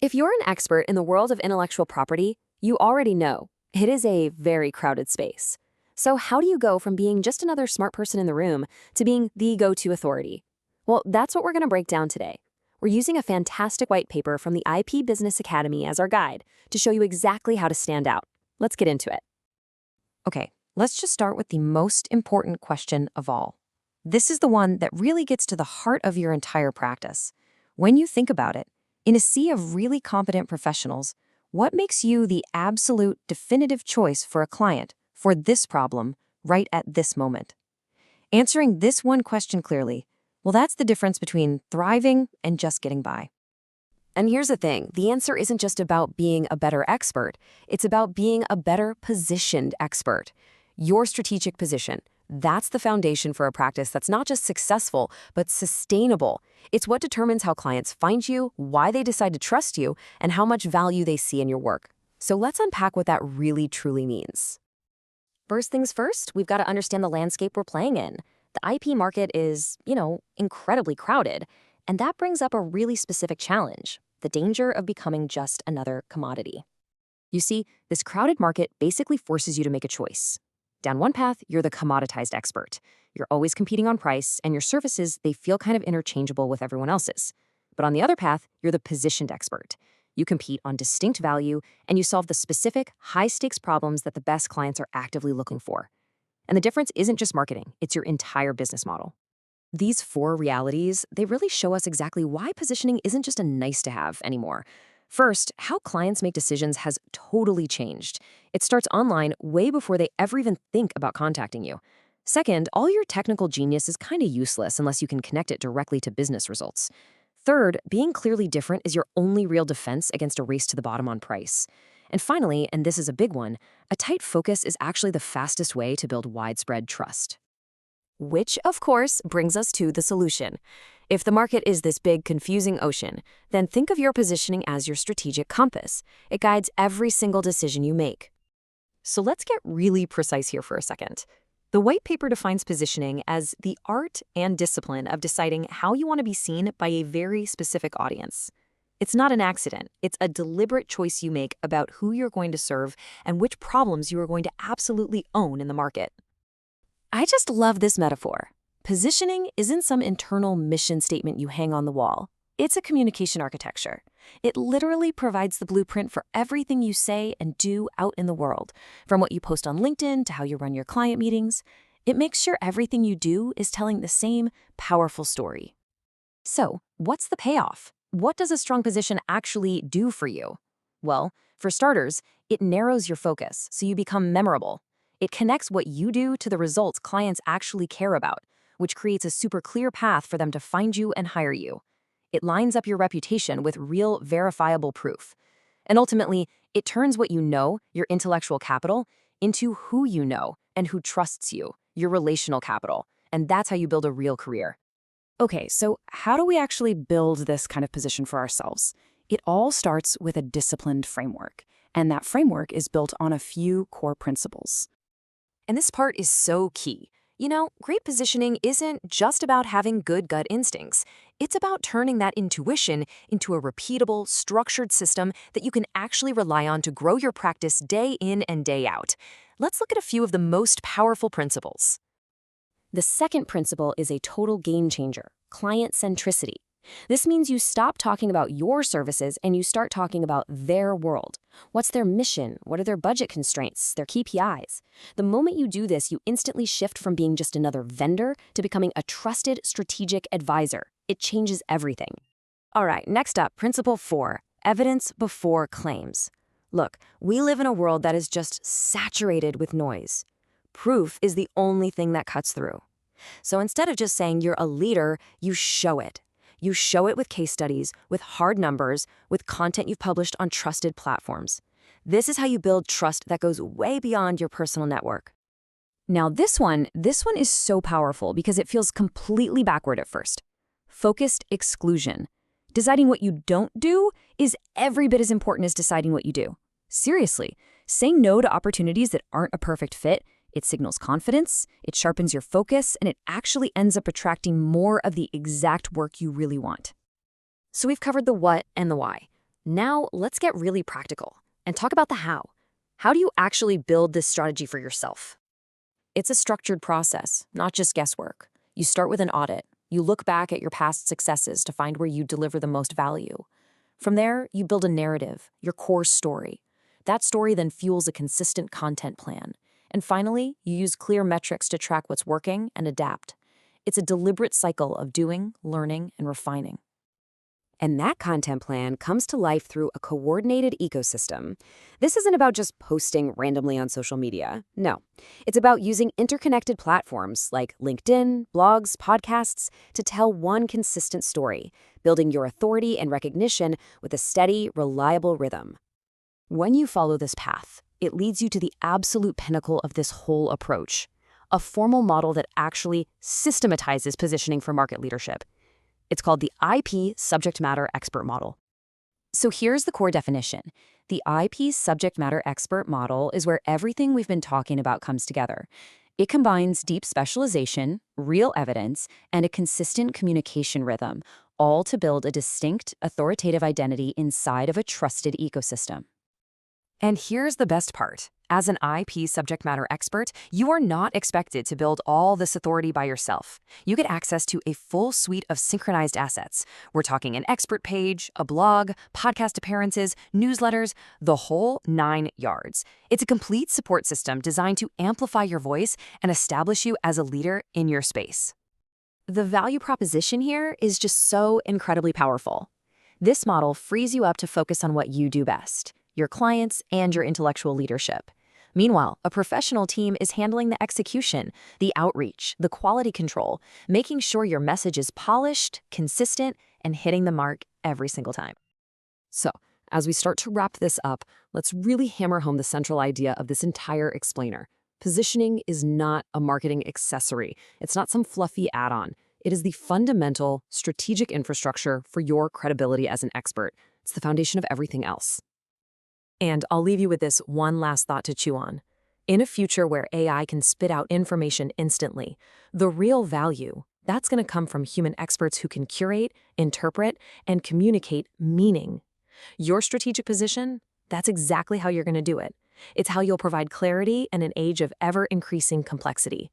If you're an expert in the world of intellectual property, you already know it is a very crowded space. So how do you go from being just another smart person in the room to being the go-to authority? Well, that's what we're going to break down today. We're using a fantastic white paper from the IP Business Academy as our guide to show you exactly how to stand out. Let's get into it. Okay, let's just start with the most important question of all. This is the one that really gets to the heart of your entire practice. When you think about it, in a sea of really competent professionals, what makes you the absolute definitive choice for a client for this problem right at this moment? Answering this one question clearly, well, that's the difference between thriving and just getting by. And here's the thing, the answer isn't just about being a better expert, it's about being a better positioned expert. Your strategic position, that's the foundation for a practice that's not just successful, but sustainable. It's what determines how clients find you, why they decide to trust you, and how much value they see in your work. So let's unpack what that really truly means. First things first, we've got to understand the landscape we're playing in. The IP market is, incredibly crowded, and that brings up a really specific challenge, the danger of becoming just another commodity. You see, this crowded market basically forces you to make a choice. Down one path, you're the commoditized expert. You're always competing on price, and your services, they feel kind of interchangeable with everyone else's. But on the other path, you're the positioned expert. You compete on distinct value, and you solve the specific, high-stakes problems that the best clients are actively looking for. And the difference isn't just marketing, it's your entire business model. These four realities, they really show us exactly why positioning isn't just a nice-to-have anymore. First, how clients make decisions has totally changed. It starts online way before they ever even think about contacting you. Second, all your technical genius is kind of useless unless you can connect it directly to business results. Third, being clearly different is your only real defense against a race to the bottom on price. And finally, and this is a big one, a tight focus is actually the fastest way to build widespread trust. Which, of course, brings us to the solution. If the market is this big, confusing ocean, then think of your positioning as your strategic compass. It guides every single decision you make. So let's get really precise here for a second. The white paper defines positioning as the art and discipline of deciding how you want to be seen by a very specific audience. It's not an accident. It's a deliberate choice you make about who you're going to serve and which problems you are going to absolutely own in the market. I just love this metaphor. Positioning isn't some internal mission statement you hang on the wall. It's a communication architecture. It literally provides the blueprint for everything you say and do out in the world, from what you post on LinkedIn to how you run your client meetings. It makes sure everything you do is telling the same powerful story. So, what's the payoff? What does a strong position actually do for you? Well, for starters, it narrows your focus so you become memorable. It connects what you do to the results clients actually care about, which creates a super clear path for them to find you and hire you. It lines up your reputation with real, verifiable proof. And ultimately, it turns what you know, your intellectual capital, into who you know and who trusts you, your relational capital. And that's how you build a real career. Okay, so how do we actually build this kind of position for ourselves? It all starts with a disciplined framework, and that framework is built on a few core principles. And this part is so key. Great positioning isn't just about having good gut instincts. It's about turning that intuition into a repeatable, structured system that you can actually rely on to grow your practice day in and day out. Let's look at a few of the most powerful principles. The second principle is a total game changer, client centricity. This means you stop talking about your services and you start talking about their world. What's their mission? What are their budget constraints, their KPIs? The moment you do this, you instantly shift from being just another vendor to becoming a trusted strategic advisor. It changes everything. All right, next up, principle 4, evidence before claims. Look, we live in a world that is just saturated with noise. Proof is the only thing that cuts through. So instead of just saying you're a leader, you show it. You show it with case studies, with hard numbers, with content you've published on trusted platforms. This is how you build trust that goes way beyond your personal network. Now this one is so powerful because it feels completely backward at first. Focused exclusion. Deciding what you don't do is every bit as important as deciding what you do. Seriously, saying no to opportunities that aren't a perfect fit, it signals confidence, it sharpens your focus, and it actually ends up attracting more of the exact work you really want. So we've covered the what and the why. Now, let's get really practical and talk about the how. How do you actually build this strategy for yourself? It's a structured process, not just guesswork. You start with an audit. You look back at your past successes to find where you deliver the most value. From there, you build a narrative, your core story. That story then fuels a consistent content plan. And finally, you use clear metrics to track what's working and adapt. It's a deliberate cycle of doing, learning, and refining. And that content plan comes to life through a coordinated ecosystem. This isn't about just posting randomly on social media. No, it's about using interconnected platforms like LinkedIn, blogs, podcasts to tell one consistent story, building your authority and recognition with a steady, reliable rhythm. When you follow this path, it leads you to the absolute pinnacle of this whole approach, a formal model that actually systematizes positioning for market leadership. It's called the IP Subject Matter Expert Model. So here's the core definition. The IP Subject Matter Expert Model is where everything we've been talking about comes together. It combines deep specialization, real evidence, and a consistent communication rhythm, all to build a distinct, authoritative identity inside of a trusted ecosystem. And here's the best part. As an IP subject matter expert, you are not expected to build all this authority by yourself. You get access to a full suite of synchronized assets. We're talking an expert page, a blog, podcast appearances, newsletters, the whole 9 yards. It's a complete support system designed to amplify your voice and establish you as a leader in your space. The value proposition here is just so incredibly powerful. This model frees you up to focus on what you do best, your clients, and your intellectual leadership. Meanwhile, a professional team is handling the execution, the outreach, the quality control, making sure your message is polished, consistent, and hitting the mark every single time. So, as we start to wrap this up, let's really hammer home the central idea of this entire explainer. Positioning is not a marketing accessory. It's not some fluffy add-on. It is the fundamental strategic infrastructure for your credibility as an expert. It's the foundation of everything else. And I'll leave you with this one last thought to chew on. In a future where AI can spit out information instantly, the real value, that's going to come from human experts who can curate, interpret, and communicate meaning. Your strategic position, that's exactly how you're going to do it. It's how you'll provide clarity in an age of ever-increasing complexity.